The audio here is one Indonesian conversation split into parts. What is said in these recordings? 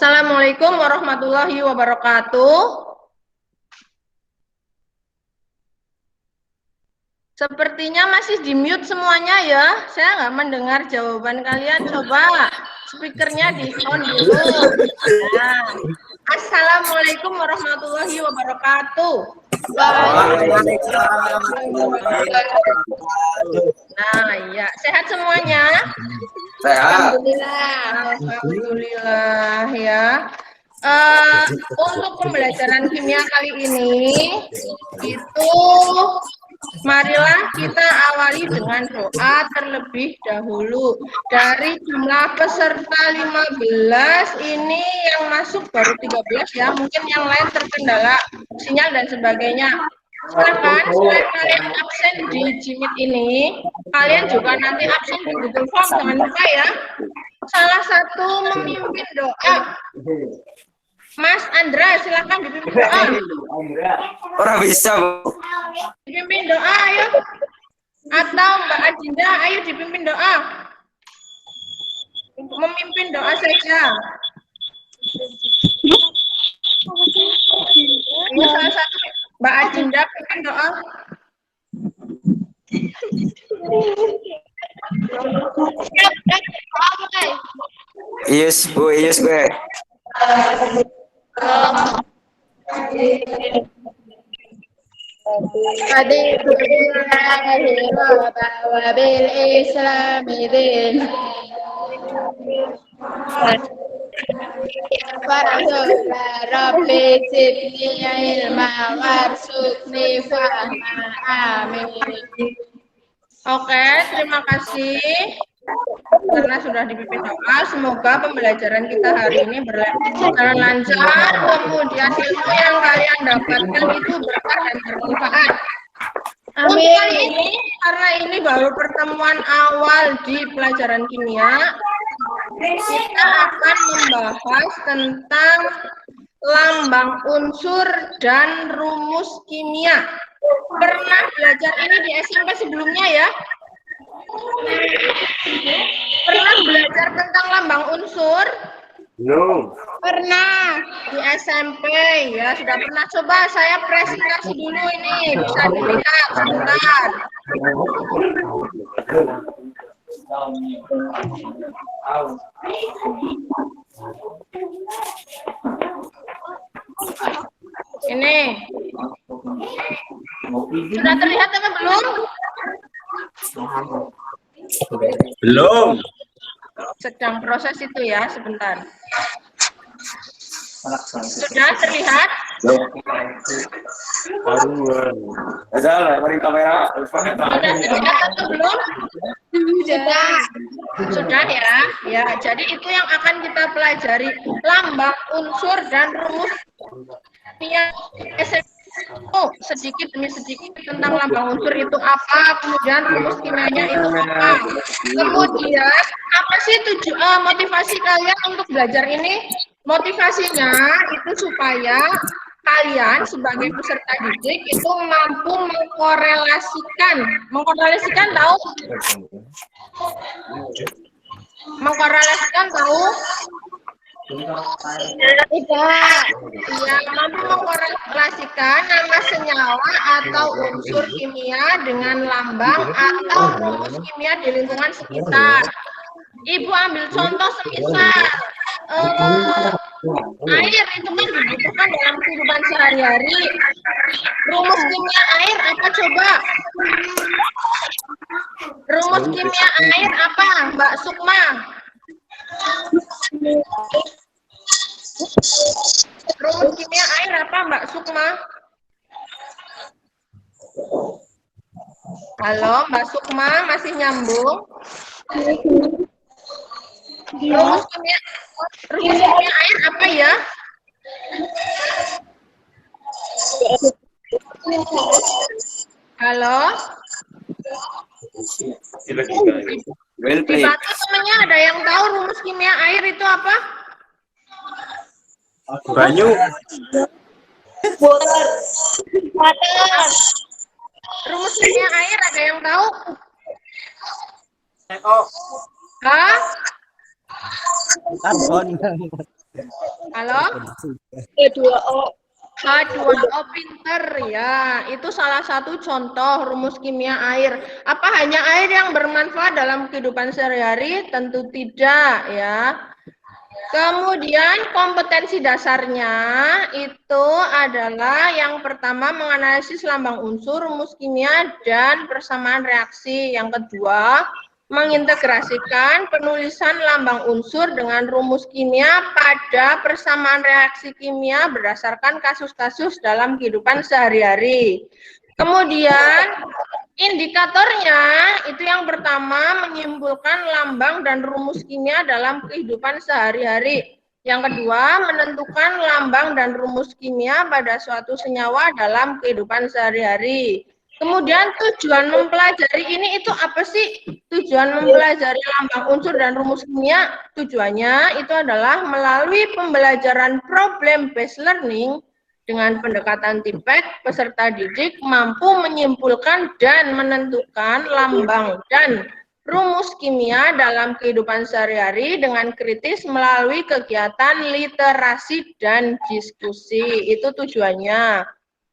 Assalamualaikum warahmatullahi wabarakatuh. Sepertinya masih di mute semuanya ya. Saya nggak mendengar jawaban kalian. Coba speakernya di on dulu. Nah. Assalamualaikum warahmatullahi wabarakatuh. Nah, ya, sehat semuanya? Sehat. Alhamdulillah ya. Untuk pembelajaran kimia kali ini itu marilah kita awali dengan doa terlebih dahulu. Dari jumlah peserta 15 ini yang masuk baru 13 ya, mungkin yang lain terkendala sinyal dan sebagainya. Silakan selain kalian absen di Jimit ini, kalian juga nanti absen di Google Form, jangan lupa ya. Salah satu memimpin doa. Mas Andra, silakan dipimpin doa. Orang bisa, Bu. Dipimpin doa, ayo. Atau Mbak Adinda, ayo dipimpin doa. Memimpin doa saja. Ayo salah satu, Mbak Adinda pimpin doa. Yes, Bu, yes, Bu. Wabil Islam idin Rabbi zidni ilma warzuqni fahma. Amin. Oke, terima kasih karena sudah dipimpin doa. Semoga pembelajaran kita hari ini berjalan lancar, kemudian ilmu yang kalian dapatkan itu berkah dan bermanfaat. Untuk kali ini, karena ini baru pertemuan awal di pelajaran kimia, kita akan membahas tentang lambang unsur dan rumus kimia. Pernah belajar ini di SMP sebelumnya ya? Pernah belajar tentang lambang unsur? Belum. Pernah di SMP ya, sudah pernah. Coba saya presentasi dulu ini, bisa dilihat sebentar. Ini sudah terlihat apa belum? Belum. Sedang proses itu ya, sebentar. Sudah terlihat? Ada kamera. Sudah terlihat atau belum? Sudah ya. Ya, jadi itu yang akan kita pelajari, lambang unsur dan rumus kimia. Sedikit demi sedikit tentang lambang unsur itu apa, kemudian rumus kimianya itu apa. Kemudian apa sih motivasi kalian untuk belajar ini? Motivasinya itu supaya kalian sebagai peserta didik itu mampu mengkorelasikan tahu? Mengkorelasikan tahu? Tidak. Ya, mampu mengkorelasikan nama senyawa atau unsur kimia dengan lambang atau rumus kimia di lingkungan sekitar. Ibu ambil contoh semisal air itu kan dibutuhkan dalam kehidupan sehari-hari. Rumus kimia air apa coba? Rumus kimia air apa, Mbak Sukma? Rumus kimia air apa, Mbak Sukma? Halo, Mbak Sukma, masih nyambung? Rumus kimia air apa ya? Halo? Dibantu temannya, ada yang tahu rumus kimia air itu apa? Banyu. Water. Rumus kimia air ada yang tahu? Hah? Karbon. Halo? H2O. H2O pinter ya, itu salah satu contoh rumus kimia air. Apa hanya air yang bermanfaat dalam kehidupan sehari-hari? Tentu tidak ya. Kemudian kompetensi dasarnya itu adalah yang pertama menganalisis lambang unsur, rumus kimia, dan persamaan reaksi. Yang kedua, mengintegrasikan penulisan lambang unsur dengan rumus kimia pada persamaan reaksi kimia berdasarkan kasus-kasus dalam kehidupan sehari-hari. Kemudian indikatornya itu yang pertama menyimpulkan lambang dan rumus kimia dalam kehidupan sehari-hari. Yang kedua, menentukan lambang dan rumus kimia pada suatu senyawa dalam kehidupan sehari-hari. Kemudian tujuan mempelajari ini itu apa sih? Tujuan mempelajari lambang unsur dan rumus kimia, tujuannya itu adalah melalui pembelajaran problem based learning dengan pendekatan TIPEK, peserta didik mampu menyimpulkan dan menentukan lambang dan rumus kimia dalam kehidupan sehari-hari dengan kritis melalui kegiatan literasi dan diskusi. Itu tujuannya.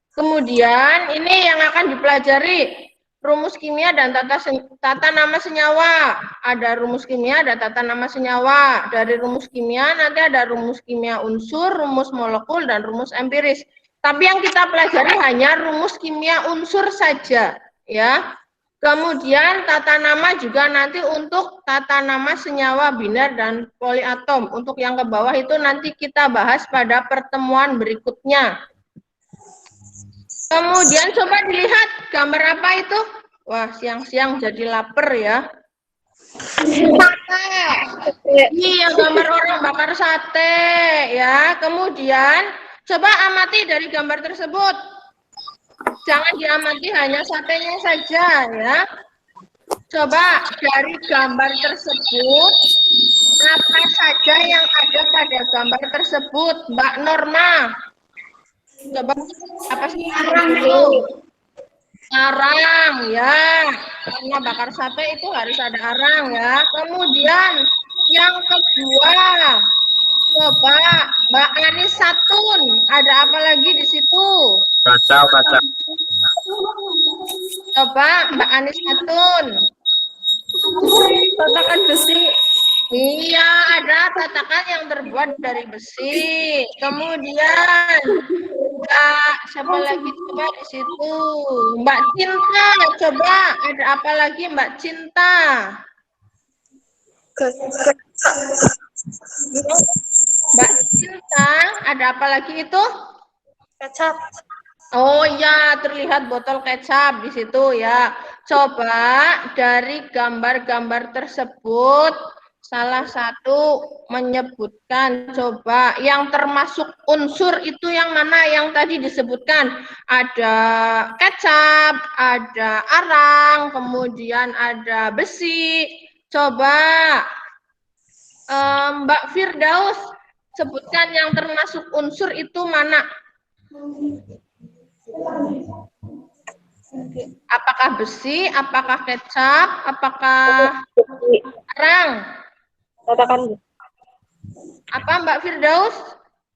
Kemudian ini yang akan dipelajari rumus kimia dan tata nama senyawa. Ada rumus kimia, ada tata nama senyawa. Dari rumus kimia nanti ada rumus kimia unsur, rumus molekul, dan rumus empiris. Tapi yang kita pelajari hanya rumus kimia unsur saja, ya. Kemudian tata nama juga nanti untuk tata nama senyawa biner dan poliatom. Untuk yang ke bawah itu nanti kita bahas pada pertemuan berikutnya. Kemudian coba dilihat gambar apa itu? Wah, siang-siang jadi lapar ya. Iya, gambar orang bakar sate ya. Kemudian coba amati dari gambar tersebut. Jangan diamati hanya satenya saja ya. Coba dari gambar tersebut apa saja yang ada pada gambar tersebut, Mbak Norma? Coba apa sih dulu? Arang ya, karena bakar sate itu harus ada arang ya. Kemudian yang kedua, coba Mbak Anis Satun, ada apa lagi di situ? Kacau. Coba Mbak Anis Satun. Tatakan besi. Iya, ada tatakan yang terbuat dari besi. Kemudian Mbak, siapa lagi coba di situ? Mbak Cinta, coba ada apa lagi Mbak Cinta? Mbak Cinta, ada apa lagi itu? Kecap. Oh iya, terlihat botol kecap di situ ya. Coba dari gambar-gambar tersebut salah satu menyebutkan, coba yang termasuk unsur itu yang mana yang tadi disebutkan. Ada kecap, ada arang, kemudian ada besi. Coba Mbak Firdaus sebutkan yang termasuk unsur itu mana? Apakah besi, apakah kecap, apakah arang? Tatakan besi. Apa Mbak Firdaus?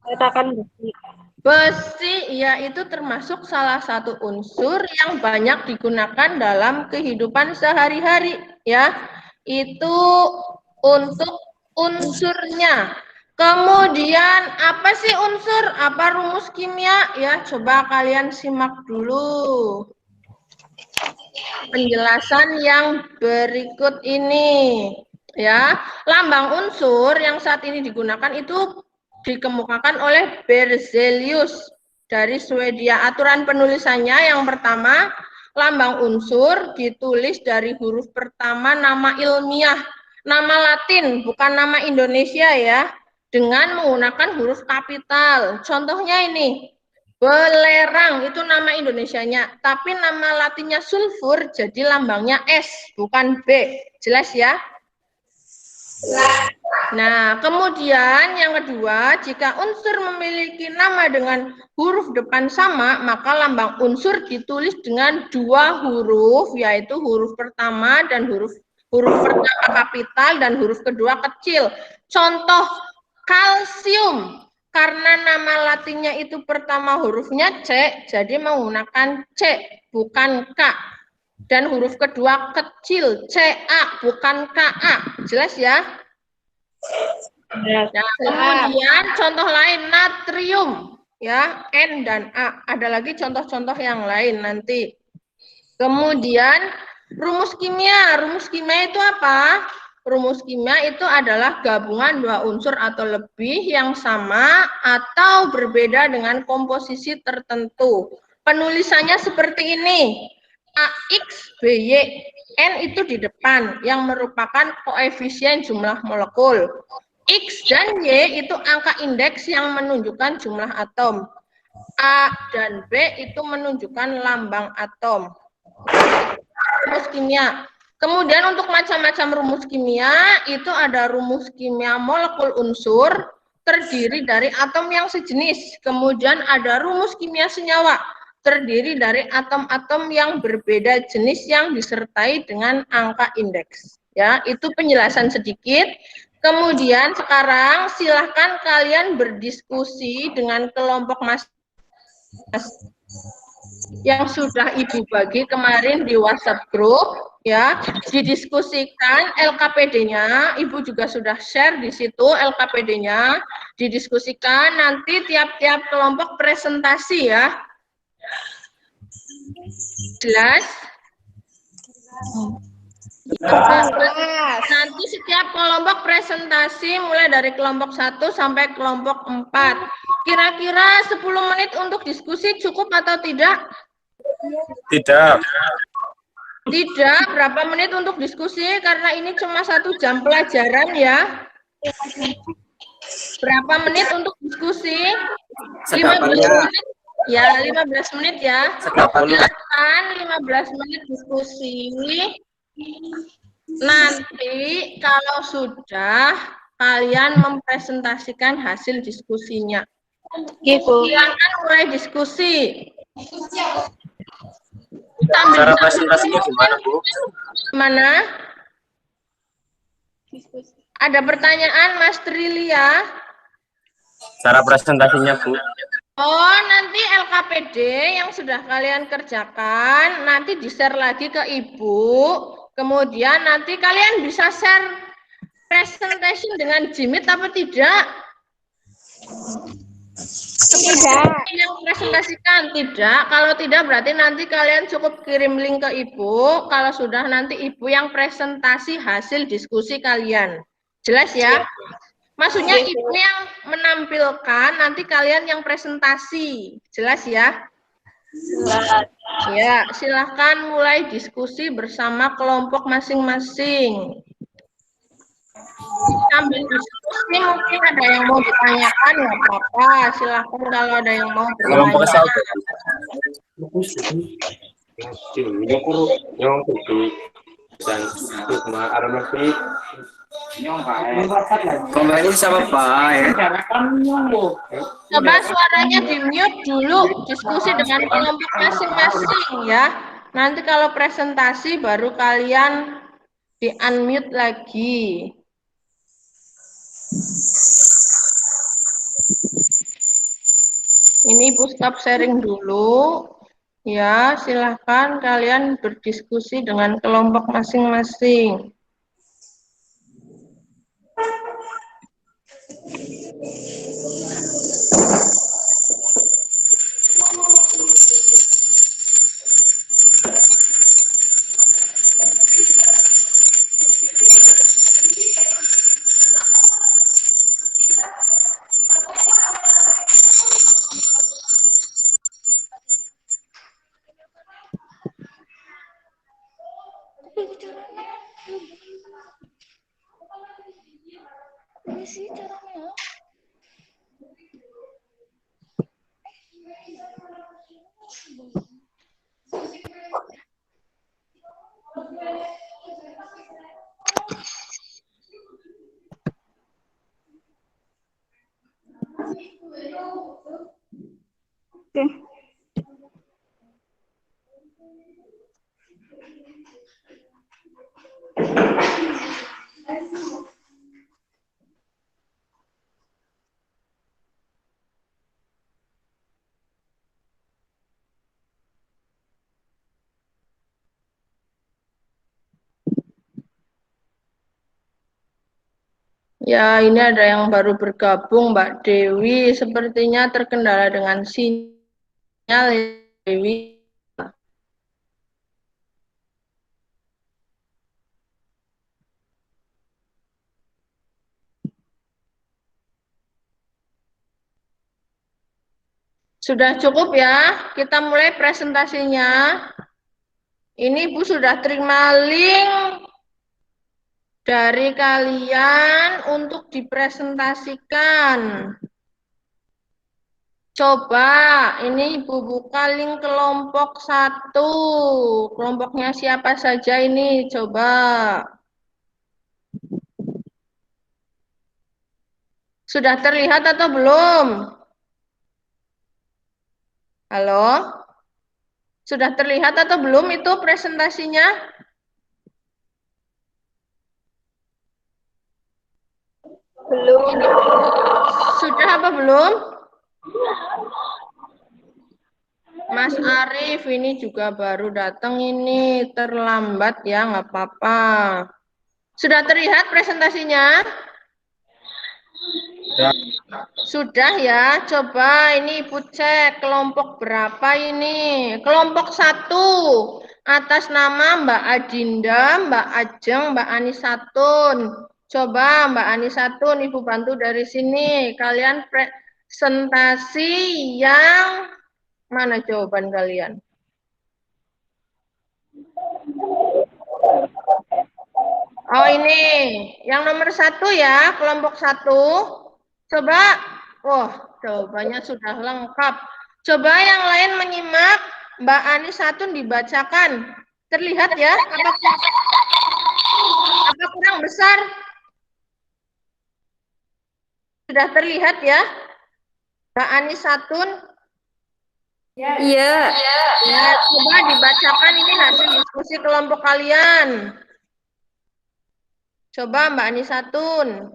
Tatakan besi. Besi, ya itu termasuk salah satu unsur yang banyak digunakan dalam kehidupan sehari-hari, ya. Itu untuk unsurnya. Kemudian apa sih unsur? Apa rumus kimia? Ya, coba kalian simak dulu penjelasan yang berikut ini. Ya, lambang unsur yang saat ini digunakan itu dikemukakan oleh Berzelius dari Swedia. Aturan penulisannya yang pertama, lambang unsur ditulis dari huruf pertama nama ilmiah, nama Latin, bukan nama Indonesia ya, dengan menggunakan huruf kapital. Contohnya ini, belerang itu nama Indonesianya, tapi nama Latinnya sulfur, jadi lambangnya S, bukan B. Jelas ya? Nah, kemudian yang kedua, jika unsur memiliki nama dengan huruf depan sama, maka lambang unsur ditulis dengan dua huruf, yaitu huruf pertama dan huruf pertama kapital dan huruf kedua kecil. Contoh Kalsium. Karena nama latinnya itu pertama hurufnya C, jadi menggunakan C, bukan K. Dan huruf kedua kecil, CA, bukan KA. Jelas ya? Ya. Nah, kemudian contoh lain, natrium. Ya, N dan A. Ada lagi contoh-contoh yang lain nanti. Kemudian, rumus kimia. Rumus kimia itu apa? Rumus kimia itu adalah gabungan dua unsur atau lebih yang sama atau berbeda dengan komposisi tertentu. Penulisannya seperti ini. AX, BY, N itu di depan yang merupakan koefisien jumlah molekul. X dan Y itu angka indeks yang menunjukkan jumlah atom. A dan B itu menunjukkan lambang atom. Rumus kimia. Kemudian untuk macam-macam rumus kimia, itu ada rumus kimia molekul unsur, terdiri dari atom yang sejenis. Kemudian ada rumus kimia senyawa, terdiri dari atom-atom yang berbeda jenis yang disertai dengan angka indeks. Ya, itu penjelasan sedikit. Kemudian sekarang silahkan kalian berdiskusi dengan kelompok yang sudah Ibu bagi kemarin di WhatsApp group, ya, didiskusikan LKPD-nya, Ibu juga sudah share di situ LKPD-nya, didiskusikan, nanti tiap-tiap kelompok presentasi ya. Jelas? Nanti setiap kelompok presentasi mulai dari kelompok 1 sampai kelompok 4. Kira-kira 10 menit untuk diskusi cukup atau tidak? Tidak. Tidak, berapa menit untuk diskusi? Karena ini cuma 1 jam pelajaran ya. Berapa menit untuk diskusi? 15 menit. Ya, 15 menit ya. Silakan 15 menit diskusi. Nanti kalau sudah kalian mempresentasikan hasil diskusinya. Silakan mulai diskusi. Cara presentasinya gimana, Bu? Gimana? Ada pertanyaan, Mas Trilia? Cara presentasinya, Bu. Oh, nanti LKPD yang sudah kalian kerjakan, nanti di-share lagi ke Ibu. Kemudian nanti kalian bisa share presentation dengan Jimit apa tidak? Tidak. Yang presentasikan tidak. Kalau tidak berarti nanti kalian cukup kirim link ke Ibu. Kalau sudah nanti Ibu yang presentasi hasil diskusi kalian. Jelas ya? Maksudnya Ibu yang menampilkan, nanti kalian yang presentasi. Jelas ya? Ya, silahkan mulai diskusi bersama kelompok masing-masing. Sambil diskusi mungkin ada yang mau ditanyakan, nggak apa-apa. Silahkan kalau ada yang mau bertanya. Kembali sama Pak ya. Coba suaranya di-mute dulu, diskusi dengan kelompok masing-masing ya. Nanti kalau presentasi baru kalian di-unmute lagi. Ini Ibu stop sharing dulu. Ya, silahkan kalian berdiskusi dengan kelompok masing-masing. Ya, ini ada yang baru bergabung, Mbak Dewi. Sepertinya terkendala dengan sinyal, Dewi. Sudah cukup ya? Kita mulai presentasinya. Ini Ibu sudah terima link dari kalian untuk dipresentasikan. Coba, ini Ibu buka link kelompok 1. Kelompoknya siapa saja ini? Coba. Sudah terlihat atau belum? Halo? Sudah terlihat atau belum itu presentasinya? Belum. Sudah apa belum? Mas Arief ini juga baru datang ini, terlambat ya, nggak apa-apa. Sudah terlihat presentasinya? Sudah ya, coba ini Ibu cek kelompok berapa ini. Kelompok 1, atas nama Mbak Adinda, Mbak Ajeng, Mbak Anisatun. Coba Mbak Anisatun, Ibu bantu dari sini. Kalian presentasi yang mana jawaban kalian? Oh ini, yang nomor 1 ya, kelompok 1. Coba, jawabannya sudah lengkap. Coba yang lain menyimak, Mbak Anisatun dibacakan. Terlihat ya, apa kurang besar? Sudah terlihat ya, Mbak Anisatun? Iya. Ya, coba dibacakan ini hasil diskusi kelompok kalian. Coba Mbak Anisatun.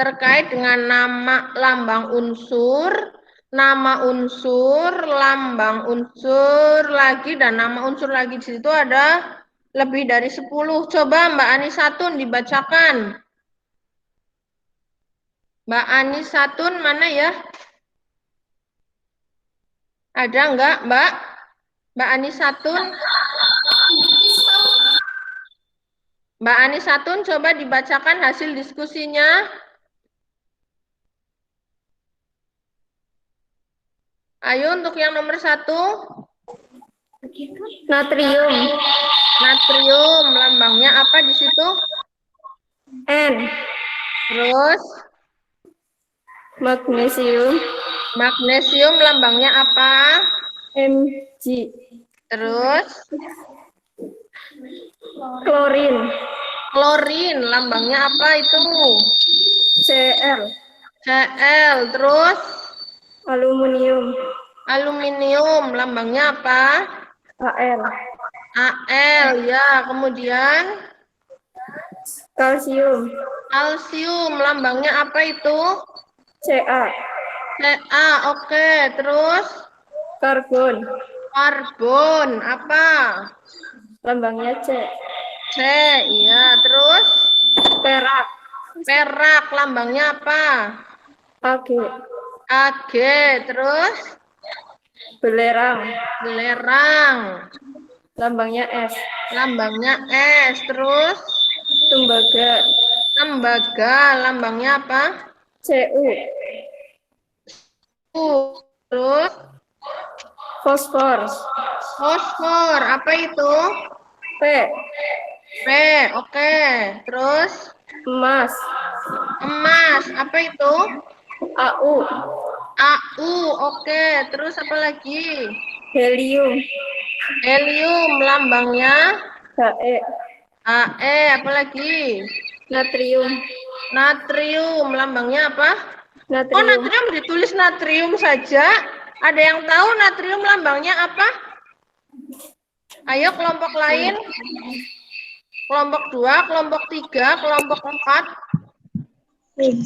Terkait dengan nama lambang unsur, lambang unsur lagi, dan nama unsur lagi. Di situ ada lebih dari 10. Coba Mbak Anisatun dibacakan. Mbak Anisatun mana ya? Ada enggak Mbak? Mbak Anisatun? Mbak Anisatun coba dibacakan hasil diskusinya. Ayo untuk yang nomor 1. Natrium. Natrium, lambangnya apa di situ? N. Terus Magnesium. magnesium, lambangnya apa? Mg. Terus Klorin. klorin, lambangnya apa itu? Cl. Cl. Terus Aluminium. aluminium, lambangnya apa? Al. Al, ya. Kemudian Kalsium. kalsium, lambangnya apa itu? Ca. Ca, oke. Terus Karbon. karbon, apa? Lambangnya C. C, iya. Terus Perak. perak, lambangnya apa? Ag. Ag. Terus Belerang. belerang, Lambangnya S. lambangnya S. Terus Tembaga. tembaga, lambangnya apa? Cu. Terus Fosfor. fosfor, apa itu? P. P, oke. Terus Emas. emas, apa itu? Au. Au, oke. Terus apa lagi? Helium. Helium, lambangnya He. He, apa lagi? Natrium. Natrium, lambangnya apa? Oh, Natrium. natrium ditulis natrium saja. Ada yang tahu natrium lambangnya apa? Ayo kelompok lain. Kelompok 2, kelompok 3, kelompok 4.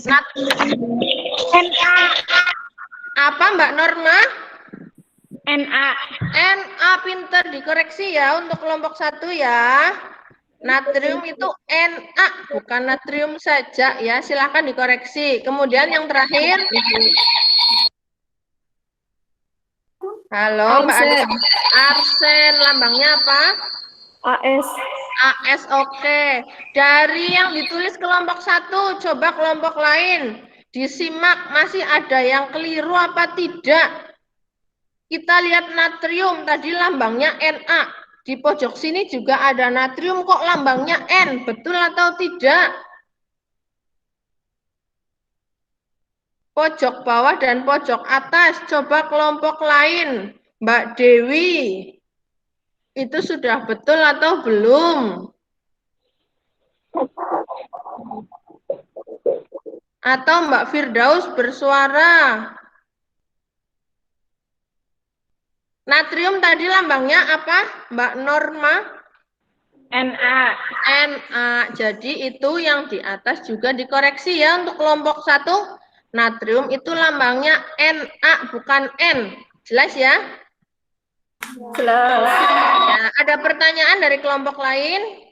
Na. Apa Mbak Norma? Na. Na, pinter dikoreksi ya untuk kelompok 1 ya. Natrium itu Na, bukan natrium saja ya. Silahkan dikoreksi. Kemudian yang terakhir. Halo, Mbak Andi. Arsen. Arsen, lambangnya apa? AS. AS, oke. Dari yang ditulis kelompok 1, coba kelompok lain. Disimak, masih ada yang keliru apa tidak? Kita lihat natrium, tadi lambangnya Na. Di pojok sini juga ada natrium, kok lambangnya N. Betul atau tidak? Pojok bawah dan pojok atas. Coba kelompok lain. Mbak Dewi. Itu sudah betul atau belum? Atau Mbak Firdaus bersuara? Natrium tadi lambangnya apa, Mbak Norma? Na. Na. Jadi itu yang di atas juga dikoreksi ya untuk kelompok 1. Natrium itu lambangnya Na, bukan N. Jelas ya? Jelas. Ya, ada pertanyaan dari kelompok lain?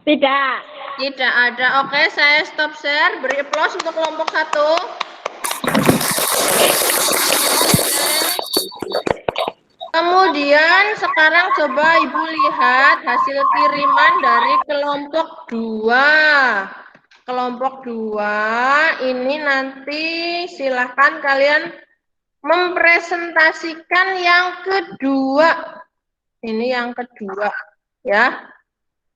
Tidak. Tidak ada. Oke, saya stop share. Beri applause untuk kelompok 1. Kemudian sekarang coba Ibu lihat hasil kiriman dari kelompok 2. Kelompok 2 ini nanti silahkan kalian mempresentasikan yang kedua. Ini yang kedua ya.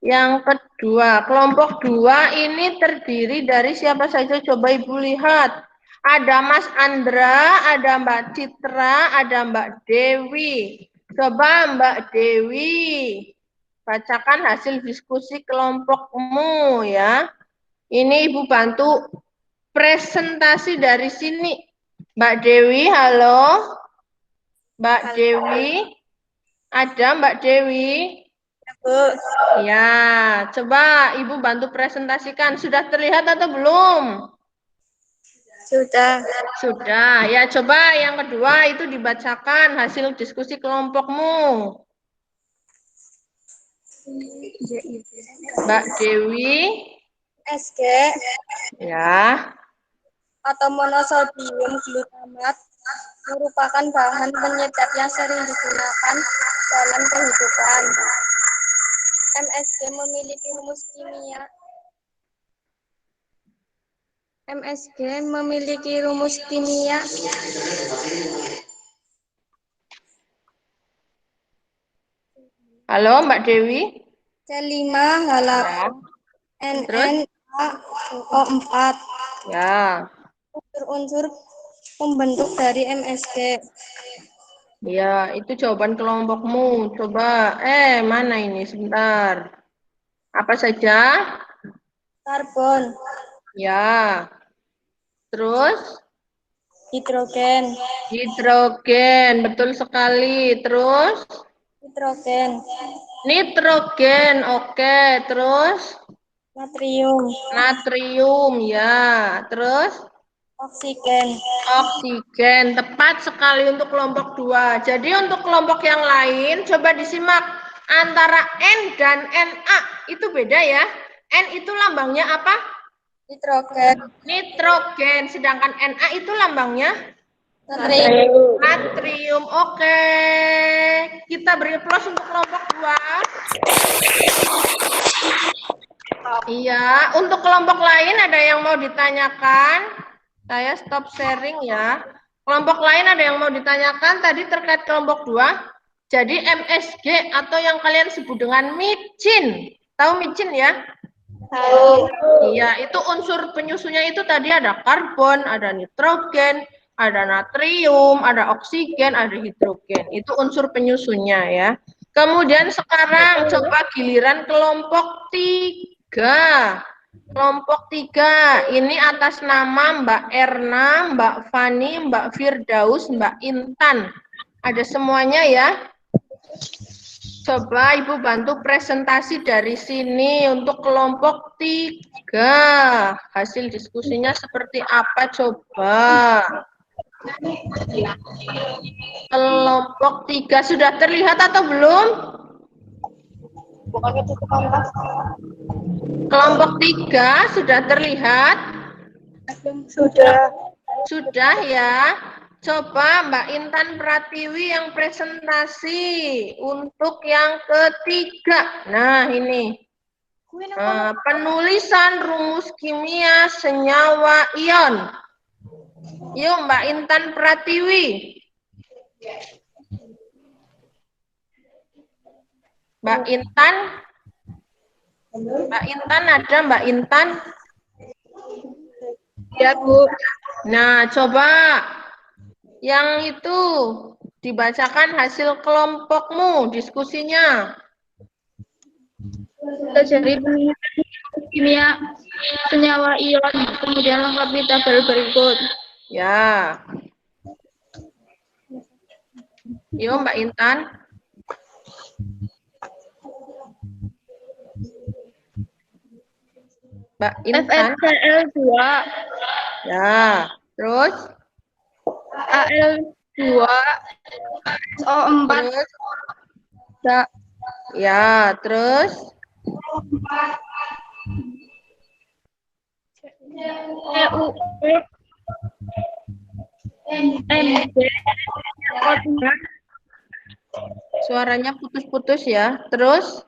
Yang kedua, kelompok 2 ini terdiri dari siapa saja? Coba Ibu lihat. Ada Mas Andra, ada Mbak Citra, ada Mbak Dewi. Coba Mbak Dewi, bacakan hasil diskusi kelompokmu ya. Ini Ibu bantu presentasi dari sini. Mbak Dewi, halo. Mbak Dewi, ada Mbak Dewi? Ya, coba Ibu bantu presentasikan. Sudah terlihat atau belum? Sudah. Sudah. Ya, coba yang kedua itu dibacakan hasil diskusi kelompokmu. Mbak Dewi. SG Ya. atau monosodium glutamat merupakan bahan penyedap yang sering digunakan dalam kehidupan. MSG memiliki rumus kimia. MSG memiliki rumus kimia Halo, Mbak Dewi. C5H8 Terus? NNaO4. Ya. Unsur-unsur pembentuk dari MSG. Ya, itu jawaban kelompokmu. Coba, mana ini? Sebentar. Apa saja? Karbon, Ya. Terus? hidrogen, Hidrogen, betul sekali. Terus? nitrogen, Nitrogen, oke. Terus? natrium, Natrium, ya. Terus? oksigen. Oksigen, tepat sekali untuk kelompok 2. Jadi untuk kelompok yang lain, coba disimak. Antara N dan Na, itu beda ya. N itu lambangnya apa? Nitrogen, Nitrogen, sedangkan Na itu lambangnya? natrium. Natrium, oke. Kita beri plus untuk kelompok 2. Iya, untuk kelompok lain ada yang mau ditanyakan? Saya stop sharing ya. Kelompok lain ada yang mau ditanyakan tadi terkait kelompok 2. Jadi MSG atau yang kalian sebut dengan micin. Tahu micin ya? Tahu. Iya, itu unsur penyusunnya itu tadi ada karbon, ada nitrogen, ada natrium, ada oksigen, ada hidrogen. Itu unsur penyusunnya ya. Kemudian sekarang coba giliran kelompok 3. Kelompok 3, ini atas nama Mbak Erna, Mbak Fani, Mbak Firdaus, Mbak Intan. Ada semuanya ya. Coba Ibu bantu presentasi dari sini untuk kelompok 3. Hasil diskusinya seperti apa coba? Kelompok 3 sudah terlihat atau belum? Bukannya tutup kelas. Kelompok 3 sudah terlihat? Sudah. Sudah ya. Coba Mbak Intan Pratiwi yang presentasi untuk yang ketiga. Nah, ini. Penulisan rumus kimia senyawa ion. Yuk Mbak Intan Pratiwi. Mbak Intan. Mbak Intan ada Mbak Intan? Ya, Bu. Nah, coba yang itu dibacakan hasil kelompokmu diskusinya. Pelajari penulisan kimia senyawa ion, kemudian lengkapi tabel berikut. Ya. Yuk Mbak Intan. Mbak Intan. FeCl2. Ya. Terus? Al2. SO4. Terus? Ya. Ya, terus? EU. MG. Suaranya putus-putus ya. Terus?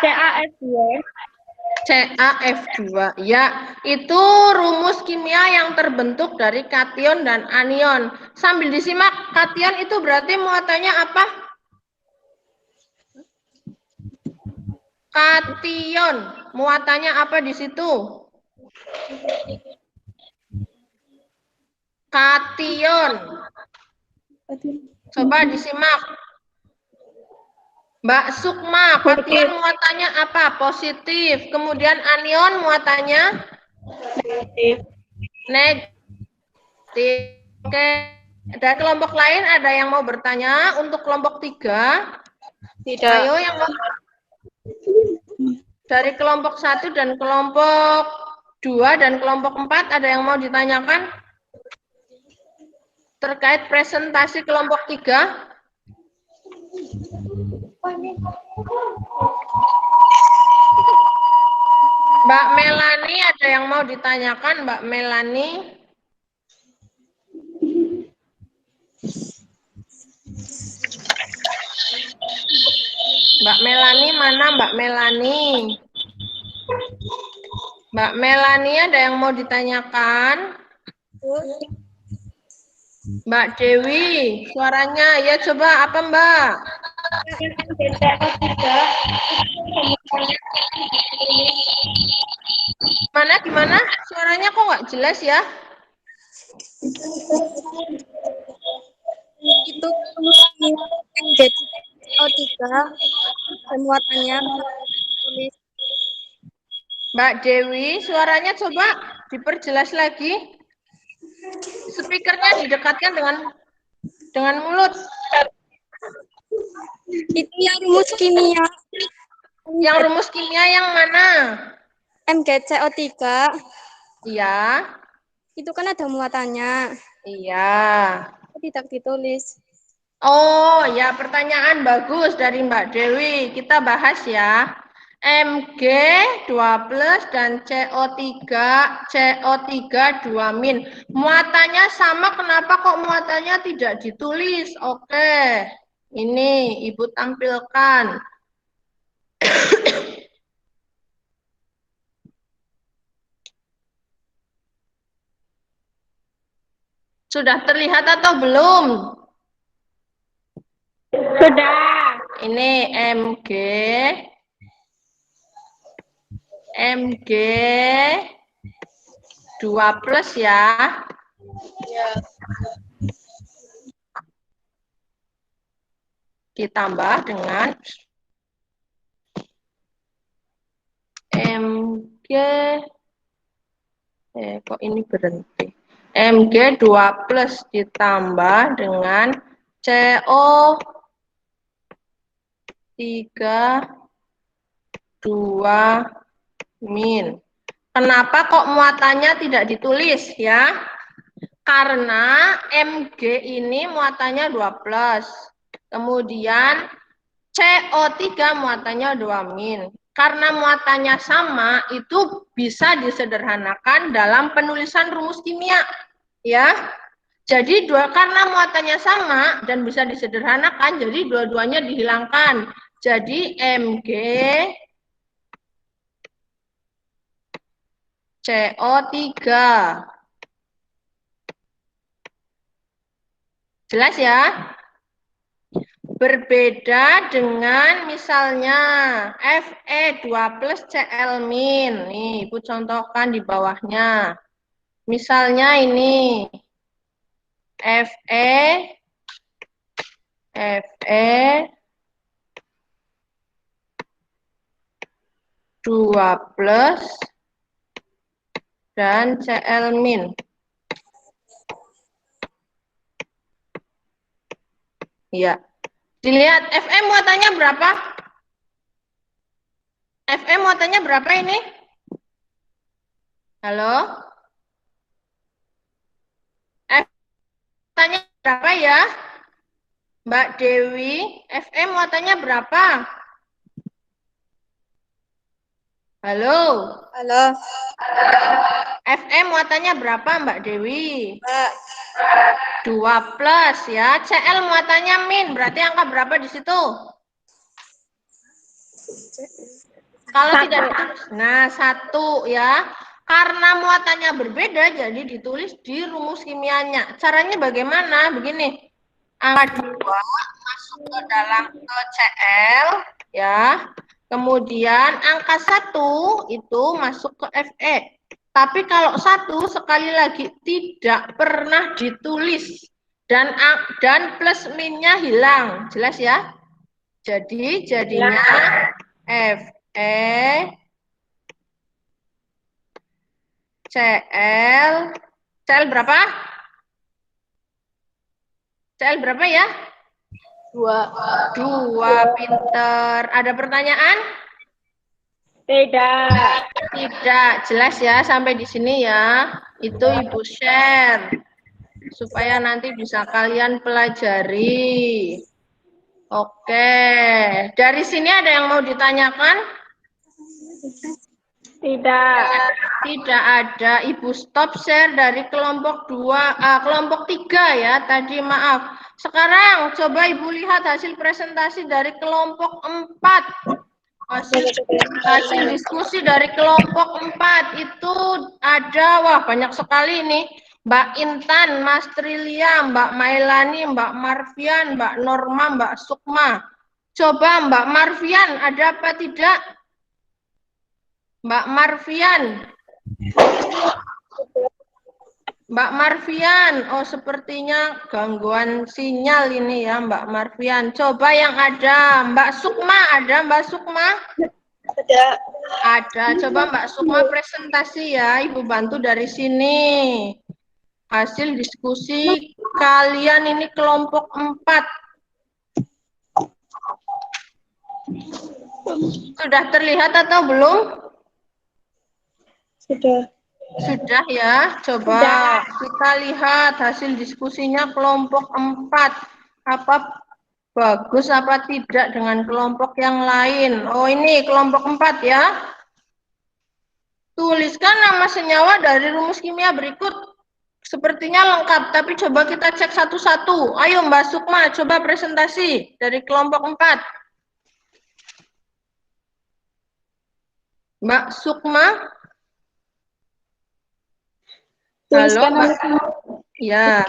CaF2. CaF2. Ya, itu rumus kimia yang terbentuk dari kation dan anion. Sambil disimak, kation itu berarti muatannya apa? Kation. Muatannya apa di situ? Kation. Coba disimak. Mbak Sukma, kation muatannya apa? Positif. Kemudian anion muatannya? Negatif. Oke. Dan kelompok lain ada yang mau bertanya untuk kelompok 3? Tidak. Ayo yang mau. Dari kelompok 1 dan kelompok 2 dan kelompok 4 ada yang mau ditanyakan? Terkait presentasi kelompok 3? Mbak Melani ada yang mau ditanyakan, Mbak Melani? Mbak Melani mana Mbak Melani? Mbak Melani ada yang mau ditanyakan? Mbak Dewi, suaranya ya coba apa Mbak? Gimana? Suaranya kok nggak jelas ya? Itu MgO3 muatannya tulis. Mbak Dewi, suaranya coba diperjelas lagi. Speakernya didekatkan dengan mulut. Itu yang rumus kimia. Yang rumus kimia yang mana? MgCO3. Iya. Itu kan ada muatannya. Iya. Tidak ditulis. Oh, ya pertanyaan bagus dari Mbak Dewi. Kita bahas ya. Mg 2+ dan CO3 2-. Muatannya sama, kenapa kok muatannya tidak ditulis? Oke. Ini Ibu tampilkan. Sudah terlihat atau belum? Sudah. Ini Mg 2+ ya. Ya. Ditambah dengan Mg kok ini berhenti. Mg 2+ ditambah dengan CO 3 2-. Kenapa kok muatannya tidak ditulis ya? Karena Mg ini muatannya 2+. Kemudian CO3 muatannya 2 min. Karena muatannya sama, itu bisa disederhanakan dalam penulisan rumus kimia. Ya. Jadi karena muatannya sama dan bisa disederhanakan, jadi dua-duanya dihilangkan. Jadi Mg CO3. Jelas ya? Berbeda dengan misalnya Fe2 plus Cl min. Nih, Ibu contohkan di bawahnya. Misalnya ini. Fe 2 plus dan Cl min. Iya. Dilihat Fe muatannya berapa? Fe muatannya berapa ini? Halo? Fe muatannya berapa ya? Mbak Dewi, Fe muatannya berapa? Halo? Halo, Fe muatannya berapa Mbak Dewi? Mbak. 2 plus ya. Cl muatannya min, berarti angka berapa di situ? Kalau tidak ditulis, nah 1 ya. Karena muatannya berbeda, jadi ditulis di rumus kimianya. Caranya bagaimana? Begini, angka 2 masuk ke dalam ke Cl ya. Kemudian angka 1 itu masuk ke Fe. Tapi kalau 1 sekali lagi tidak pernah ditulis dan plus minnya hilang. Jelas ya? Jadi jadinya Fe Cl berapa? Cl berapa ya? 2, pinter. Ada pertanyaan? Tidak. Tidak, jelas ya sampai di sini ya. Itu Ibu share supaya nanti bisa kalian pelajari. Oke, dari sini ada yang mau ditanyakan? Tidak. Tidak ada. Ibu stop share dari kelompok 3 ya. Tadi maaf. Sekarang coba Ibu lihat hasil presentasi dari kelompok 4. Hasil diskusi dari kelompok 4 itu ada, wah banyak sekali nih. Mbak Intan, Mas Trilia, Mbak Mailani, Mbak Marvian, Mbak Norma, Mbak Sukma. Coba Mbak Marvian, ada apa tidak? Mbak Marvian. Mbak Marvian, oh sepertinya gangguan sinyal ini ya Mbak Marvian. Coba yang ada, Mbak Sukma, ada Mbak Sukma? Ada. Ada, coba Mbak Sukma presentasi ya, Ibu bantu dari sini. Hasil diskusi kalian ini kelompok 4. Sudah terlihat atau belum? Sudah. Sudah ya, coba kita lihat hasil diskusinya kelompok 4. Apa bagus apa tidak dengan kelompok yang lain? Oh ini kelompok 4 ya. Tuliskan nama senyawa dari rumus kimia berikut. Sepertinya lengkap, tapi coba kita cek satu-satu. Ayo Mbak Sukma, coba presentasi dari kelompok 4. Mbak Sukma. Halo Mbak. Ya.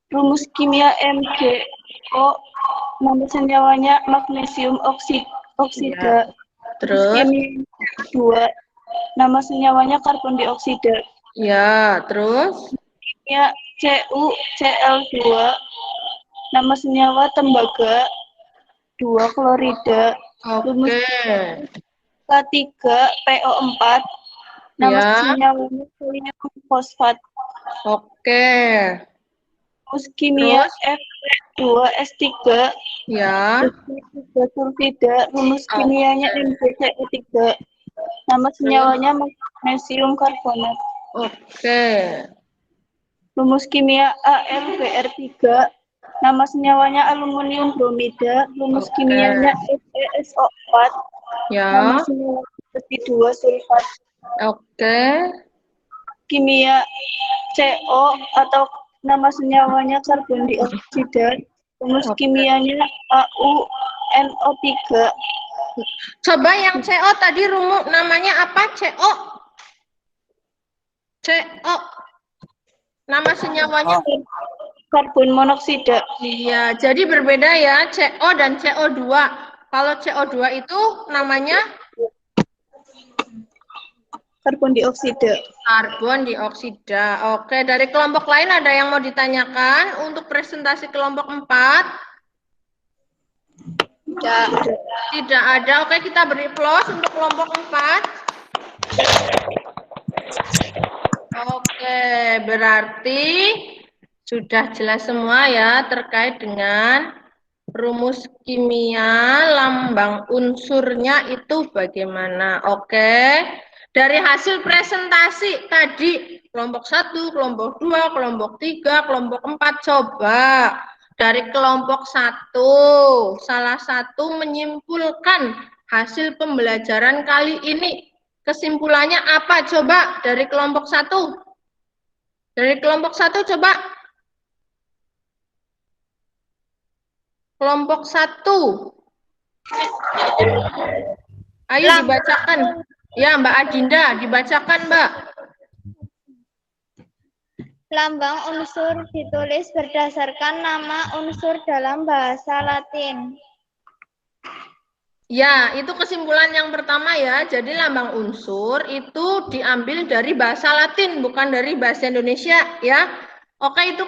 Rumus kimia MgO, nama senyawanya magnesium oksida. Terus? Kimia 2, nama senyawanya karbon dioksida. Ya, terus? Kimia CuCl2, nama senyawa tembaga 2 klorida. Oke. K3PO4, nama Ya. senyawanya solium fosfat. Oke. Rumus kimia F2S3, Ya. sulfida, rumus kimianya MgCO3, nama senyawanya magnesium karbonat. Oke. Rumus kimia AlBr3, Nama senyawanya aluminium bromida, rumus Oke. kimianya FeSO4, nama Ya. senyawanya besi-2 sulfat. Oke. Kimia CO atau nama senyawanya karbon dioksida, rumus Oke. kimianya AuNO3. Coba yang CO tadi namanya apa? CO. CO. Nama senyawanya. Karbon monoksida. Iya, jadi berbeda ya CO dan CO2. Kalau CO2 itu namanya Karbon dioksida. karbon dioksida. Oke, dari kelompok lain ada yang mau ditanyakan untuk presentasi kelompok 4? Tidak ada. Oke, kita beri plus untuk kelompok 4. Oke, berarti sudah jelas semua ya terkait dengan rumus kimia, lambang unsurnya itu bagaimana. Oke. Dari hasil presentasi tadi, kelompok 1, kelompok 2, kelompok 3, kelompok 4, coba dari kelompok 1, salah satu menyimpulkan hasil pembelajaran kali ini. Kesimpulannya apa? Coba dari kelompok 1. Dari kelompok 1 coba. Kelompok 1. Ayo dibacakan. Ya, Mbak Adinda, dibacakan, Mbak. Lambang unsur ditulis berdasarkan nama unsur dalam bahasa Latin. Ya, itu kesimpulan yang pertama ya. Jadi lambang unsur itu diambil dari bahasa Latin, bukan dari bahasa Indonesia ya. Oke, itu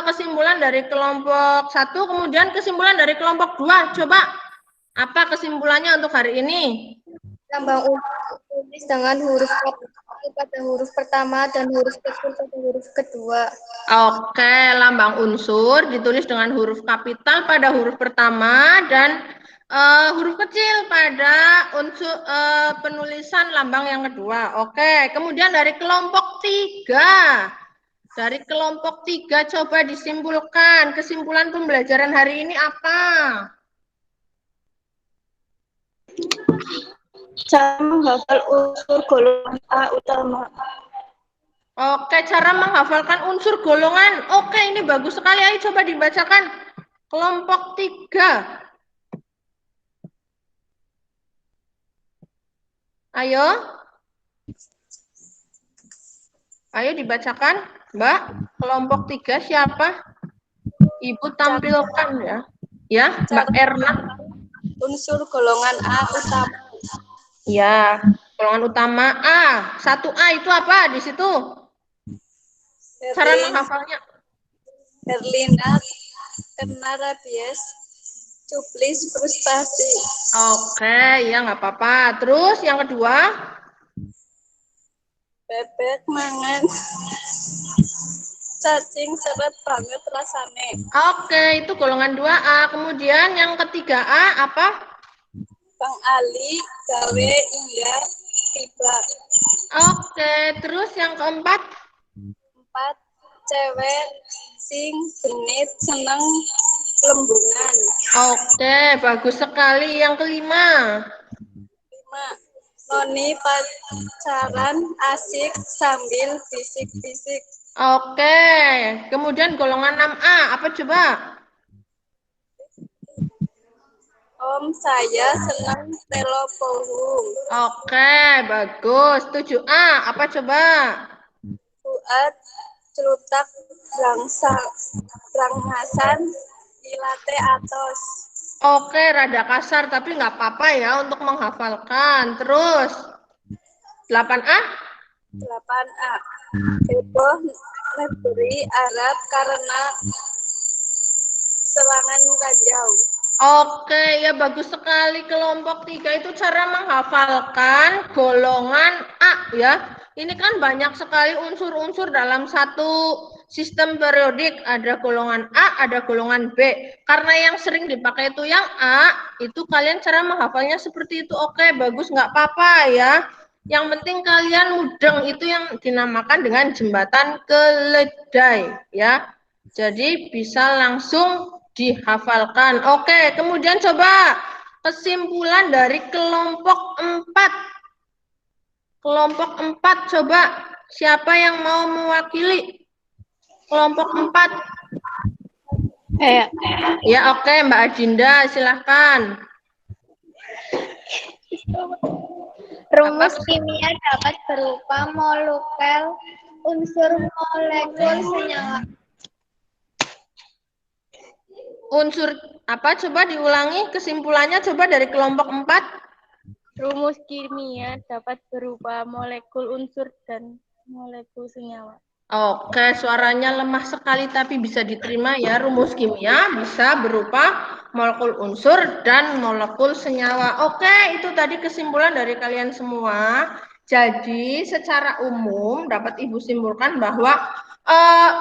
kesimpulan dari kelompok 1. Kemudian kesimpulan dari kelompok 2. Coba, apa kesimpulannya untuk hari ini? Lambang unsur ditulis dengan huruf kapital pada huruf pertama dan huruf kecil pada huruf kedua. Oke, lambang unsur ditulis dengan huruf kapital pada huruf pertama dan huruf kecil pada unsur penulisan lambang yang kedua. Oke, kemudian dari kelompok 3. Dari kelompok 3 coba disimpulkan. Kesimpulan pembelajaran hari ini apa? Cara menghafal unsur golongan A utama. Oke, cara menghafalkan unsur golongan. Oke, ini bagus sekali. Ayo coba dibacakan. Kelompok 3. Ayo. Ayo dibacakan, Mbak. Kelompok 3 siapa? Ibu tampilkan ya. Ya, Mbak Erna. Unsur golongan A utama. Ya, golongan utama A. 1A itu apa di situ? Cara menghafalnya. Herlina, karena rabies, cuplis, frustasi. Oke, ya nggak apa-apa. Terus yang kedua? Bebek mangan. Cacing seret banget rasane. Oke, itu golongan 2A. Kemudian yang ketiga A apa? Bang Ali, gawe indah, tiba. Oke, terus yang keempat? 4. Cewek sing genit seneng lembungan. Oke, bagus sekali. Yang kelima? 5. Noni pacaran asik sambil bisik-bisik. Oke, kemudian golongan 6A, apa coba? Om saya senang telopohum. Oke, bagus. 7A, apa coba? Fuad celutak branghasan ilate atos. Oke, rada kasar, tapi nggak apa-apa ya untuk menghafalkan. Terus, 8A? 8A. Heboh negeri Arab karena serangan ranjau. Oke, ya bagus sekali. Kelompok 3 itu cara menghafalkan golongan A ya. Ini kan banyak sekali unsur-unsur dalam satu sistem periodik. Ada golongan A, ada golongan B. Karena yang sering dipakai itu yang A, itu kalian cara menghafalnya seperti itu. Oke, bagus, nggak apa-apa ya. Yang penting kalian mudeng, itu yang dinamakan dengan jembatan keledai ya. Jadi bisa langsung dihafalkan. Oke, kemudian coba kesimpulan dari kelompok 4. Kelompok 4, coba siapa yang mau mewakili? Kelompok 4. Ya, oke, Mbak Adinda, silahkan. Rumus kimia dapat berupa molekul, unsur, molekul, senyawa. Unsur apa? Coba diulangi kesimpulannya coba dari kelompok 4. Rumus kimia dapat berupa molekul, unsur, dan molekul senyawa. Oke, suaranya lemah sekali tapi bisa diterima ya. Rumus kimia bisa berupa molekul unsur dan molekul senyawa. Oke, itu tadi kesimpulan dari kalian semua. Jadi, secara umum dapat Ibu simpulkan bahwa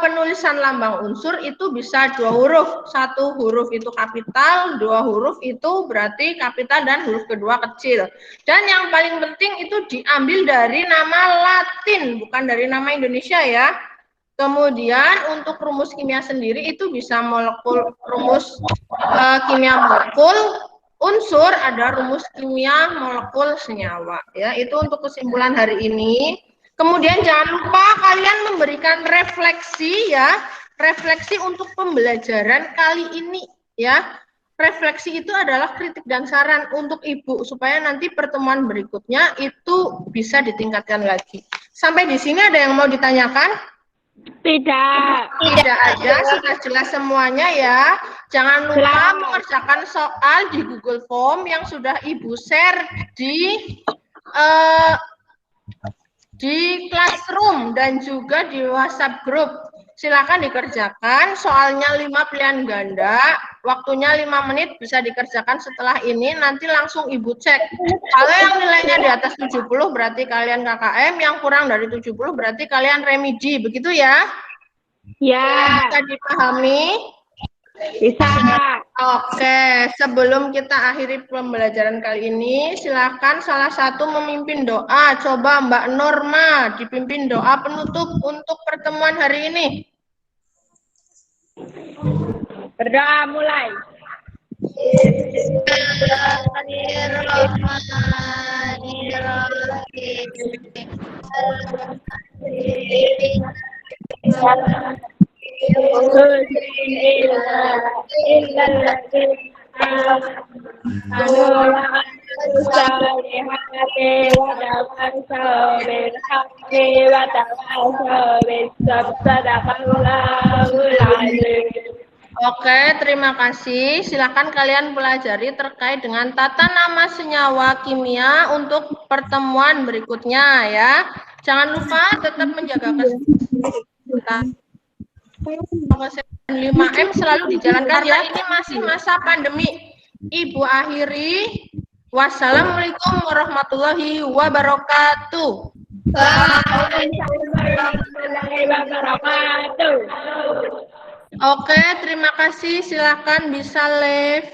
penulisan lambang unsur itu bisa 2 huruf. 1 huruf itu kapital, 2 huruf itu berarti kapital dan huruf kedua kecil. Dan yang paling penting itu diambil dari nama Latin, bukan dari nama Indonesia ya. Kemudian untuk rumus kimia sendiri itu bisa rumus kimia molekul, unsur, ada rumus kimia molekul senyawa. Ya, itu untuk kesimpulan hari ini. Kemudian jangan lupa kalian memberikan refleksi ya, refleksi untuk pembelajaran kali ini ya. Refleksi itu adalah kritik dan saran untuk Ibu supaya nanti pertemuan berikutnya itu bisa ditingkatkan lagi. Sampai di sini ada yang mau ditanyakan? Tidak. Tidak ada, sudah jelas semuanya ya. Jangan lupa mengerjakan soal di Google Form yang sudah Ibu share di Classroom dan juga di WhatsApp Group. Silakan dikerjakan, soalnya 5 pilihan ganda, waktunya 5 menit bisa dikerjakan setelah ini, nanti langsung Ibu cek. Kalau yang nilainya di atas 70 berarti kalian KKM, yang kurang dari 70 berarti kalian remedi, begitu ya? Ya. Bisa dipahami? Bisa. Oke, sebelum kita akhiri pembelajaran kali ini, silakan salah satu memimpin doa. Coba Mbak Norma dipimpin doa penutup untuk pertemuan hari ini. Berdoa mulai. Oke, terima kasih. Silakan kalian pelajari terkait dengan tata nama senyawa kimia untuk pertemuan berikutnya ya. Jangan lupa tetap menjaga kesehatan. 5M selalu dijalankan ya. Ini masih masa pandemi. Ibu akhiri. Wassalamualaikum warahmatullahi wabarakatuh. Waalaikumsalam warahmatullahi wabarakatuh. Oke, terima kasih. Silakan bisa live.